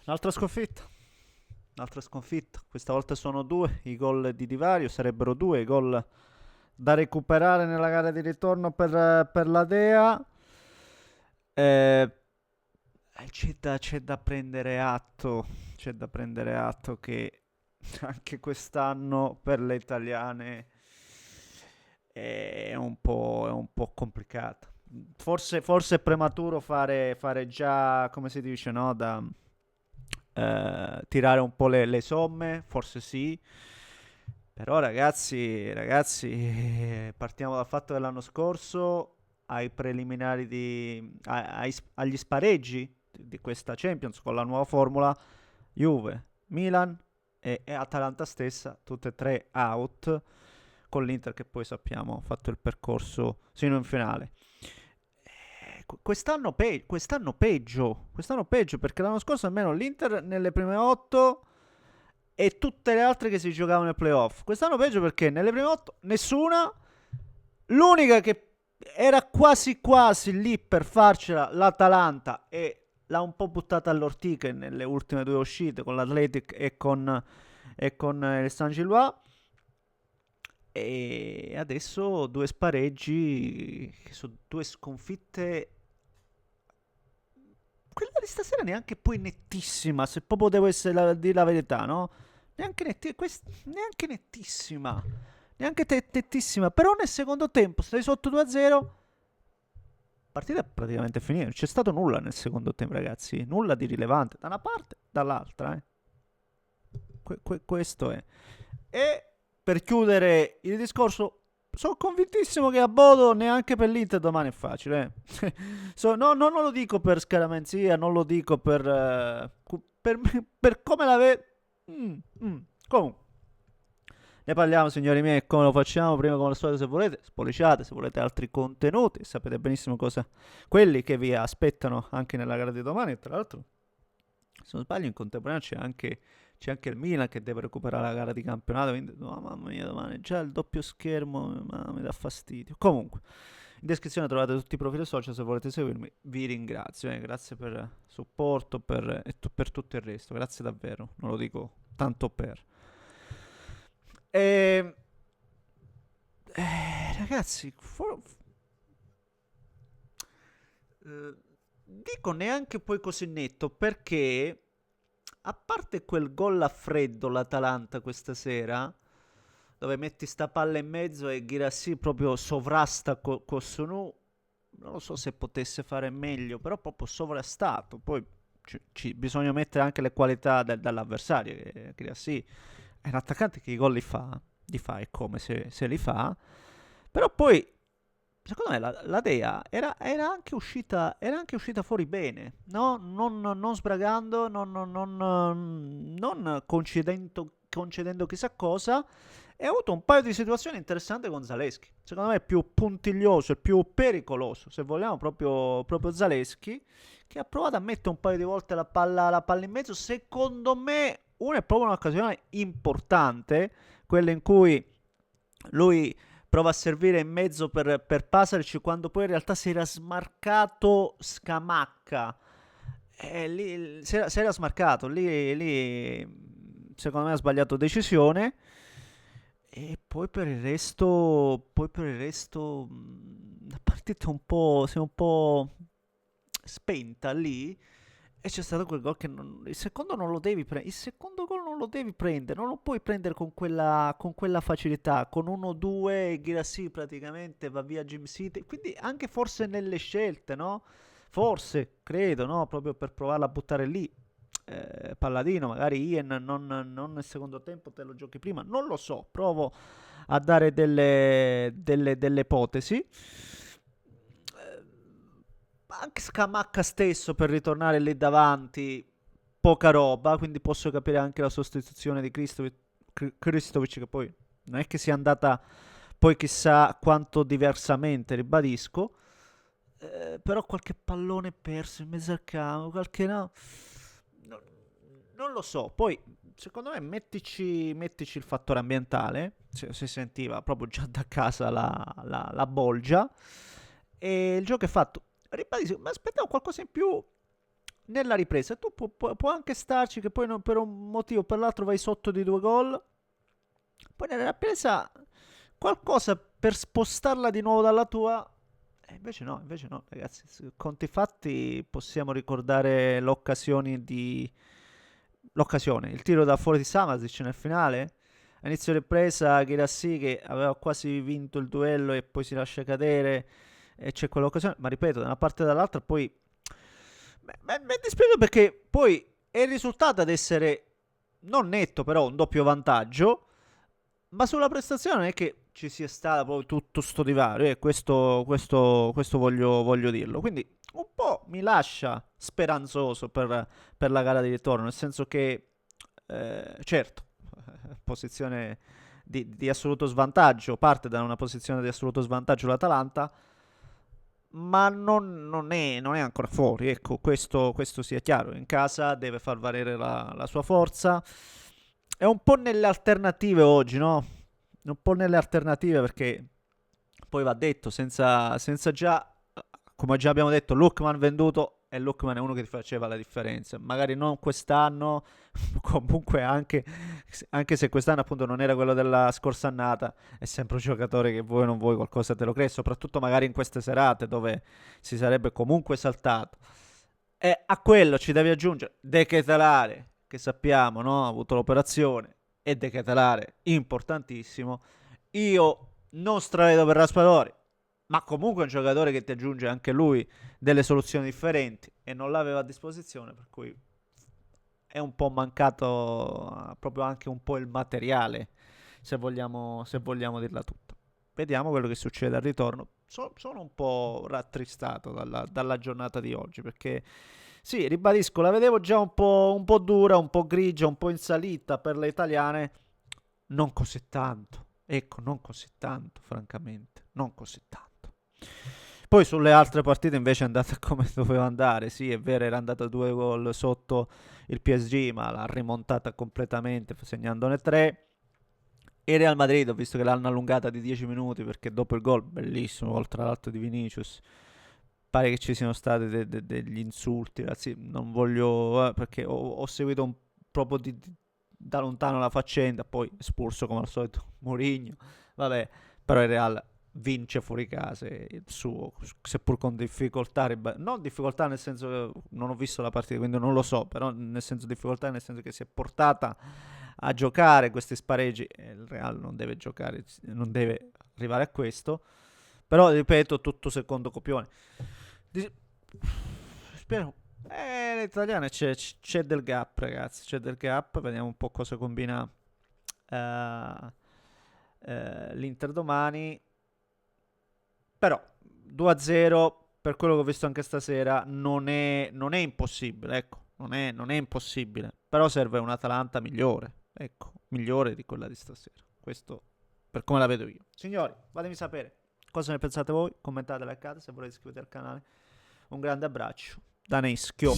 Un'altra sconfitta. Un'altra sconfitta. Questa volta sono due i gol di divario. Sarebbero due i gol da recuperare nella gara di ritorno per la Dea. Eh, c'è da prendere atto. C'è da prendere atto che anche quest'anno per le italiane è un po' complicata. Forse è prematuro fare già, come si dice, no? Tirare un po' le somme, forse sì. Però ragazzi, partiamo dal fatto che l'anno scorso ai preliminari agli spareggi di questa Champions con la nuova formula, Juve, Milan e Atalanta stessa, tutte e tre out, con l'Inter che poi sappiamo ha fatto il percorso sino in finale. Quest'anno peggio perché l'anno scorso almeno l'Inter nelle prime 8 e tutte le altre che si giocavano nei playoff. Quest'anno peggio perché nelle prime 8 nessuna, l'unica che era quasi quasi lì per farcela l'Atalanta e l'ha un po' buttata all'ortica nelle ultime due uscite con l'Athletic e con il San Gillois. E adesso due spareggi su due sconfitte. Quella di stasera neanche poi nettissima, se proprio devo dire la verità, no? Neanche nettissima. Neanche nettissima. Però nel secondo tempo stai sotto 2-0. Partita è praticamente finita. Non c'è stato nulla nel secondo tempo, ragazzi. Nulla di rilevante. Da una parte, dall'altra, questo è. E per chiudere il discorso, sono convintissimo che a Bodo neanche per l'Inter domani è facile. Non lo dico per scaramanzia, non lo dico per come la vedo. Comunque, ne parliamo, signori miei, come lo facciamo prima come al solito se volete, spolliciate, se volete altri contenuti, sapete benissimo quelli che vi aspettano anche nella gara di domani, e tra l'altro, se non sbaglio in contemporanea c'è anche il Milan che deve recuperare la gara di campionato, quindi no, mamma mia, domani già il doppio schermo mi dà fastidio. Comunque, in descrizione trovate tutti i profili social se volete seguirmi, vi ringrazio, grazie per il supporto per tutto il resto, grazie davvero, non lo dico tanto per. E, ragazzi, dico neanche poi così netto perché a parte quel gol a freddo l'Atalanta questa sera, dove metti sta palla in mezzo e Ghirassi proprio sovrasta con Sonu, non lo so se potesse fare meglio, però proprio sovrastato. Poi bisogna mettere anche le qualità dall'avversario. Ghirassi è un attaccante che i gol li fa e come se li fa. Però poi secondo me la Dea era anche uscita fuori bene, no? Non sbragando, non concedendo chissà cosa. E ha avuto un paio di situazioni interessanti con Zaleschi. Secondo me è più puntiglioso e più pericoloso, se vogliamo, proprio Zaleschi, che ha provato a mettere un paio di volte la palla in mezzo. Secondo me, una è proprio un'occasione importante, quella in cui lui prova a servire in mezzo per Pasalic quando poi in realtà si era smarcato Scamacca. Lì, si era smarcato, lì secondo me ha sbagliato decisione. E poi per il resto la partita si è un po' spenta lì. E c'è stato quel gol che il secondo non lo devi prendere. Il secondo gol non lo devi prendere. Non lo puoi prendere con quella facilità. Con 1-2 e Girassi praticamente va via Jim City. Quindi anche forse nelle scelte, no? Forse, credo, no? Proprio per provarla a buttare lì. Palladino, magari Ian non nel secondo tempo te lo giochi prima. Non lo so. Provo a dare delle ipotesi. Anche Scamacca stesso per ritornare lì davanti, poca roba, quindi posso capire anche la sostituzione di Kristovic che poi non è che sia andata poi chissà quanto diversamente, ribadisco. Però qualche pallone perso in mezzo al campo, qualche no. No- Non lo so. Poi, secondo me, mettici il fattore ambientale. Si sentiva proprio già da casa la bolgia. E il gioco è fatto. Ribadisco, mi aspettavo qualcosa in più nella ripresa tu può anche starci che poi per un motivo o per l'altro vai sotto di 2 gol, poi nella ripresa qualcosa per spostarla di nuovo dalla tua. Invece no, ragazzi. Conti fatti, possiamo ricordare l'occasione, il tiro da fuori di Samasic nel finale. A inizio ripresa, Girassi che aveva quasi vinto il duello e poi si lascia cadere e c'è quell'occasione. Ma ripeto, da una parte e dall'altra poi. Mi dispiace perché poi è il risultato ad essere non netto, però un doppio vantaggio. Ma sulla prestazione non è che ci sia stato proprio tutto sto divario, e questo voglio dirlo. Quindi un po' mi lascia speranzoso per la gara di ritorno, nel senso che, certo, posizione di assoluto svantaggio, parte da una posizione di assoluto svantaggio l'Atalanta, ma non è ancora fuori, ecco, questo sia chiaro. In casa deve far valere la sua forza. È un po' nelle alternative oggi, no? Un po' nelle alternative perché poi va detto, senza già, come già abbiamo detto, Lookman venduto, e Lookman è uno che ti faceva la differenza. Magari non quest'anno, comunque anche se quest'anno appunto non era quello della scorsa annata, è sempre un giocatore che vuoi o non vuoi qualcosa te lo crei, soprattutto magari in queste serate dove si sarebbe comunque saltato. E a quello ci devi aggiungere De Ketelare, che sappiamo, no? Ha avuto l'operazione, e De Ketelare importantissimo. Io non stravedo per Raspadori, ma comunque è un giocatore che ti aggiunge anche lui delle soluzioni differenti e non l'aveva a disposizione, per cui è un po' mancato proprio anche un po' il materiale, se vogliamo dirla tutta. Vediamo quello che succede al ritorno. Sono un po' rattristato dalla giornata di oggi perché, sì, ribadisco, la vedevo già un po' dura, un po' grigia, un po' in salita per le italiane. Non così tanto. Ecco, non così tanto, francamente. Non così tanto. Poi sulle altre partite invece è andata come doveva andare. Sì, è vero, era andata 2 gol sotto il PSG, ma l'ha rimontata completamente, segnandone 3. E Real Madrid, ho visto che l'hanno allungata di 10 minuti perché dopo il gol, bellissimo, gol tra l'altro di Vinicius, pare che ci siano stati degli insulti, ragazzi, non voglio, perché ho seguito proprio da lontano la faccenda, poi espulso come al solito Mourinho, vabbè, però il Real vince fuori casa, il suo, seppur con difficoltà, non difficoltà nel senso che non ho visto la partita, quindi non lo so, però nel senso difficoltà nel senso che si è portata a giocare questi spareggi, il Real non deve giocare, non deve arrivare a questo, però ripeto, tutto secondo copione. Spero. Le italiane c'è del gap, ragazzi. C'è del gap. Vediamo un po' cosa combina l'Inter domani. Però 2-0, per quello che ho visto anche stasera, non è impossibile. Ecco, non è impossibile. Però serve un'Atalanta migliore. Ecco, migliore di quella di stasera. Questo per come la vedo io. Signori, fatemi sapere cosa ne pensate voi. Commentate, like, se volete iscrivetevi al canale. Un grande abbraccio da Neschio.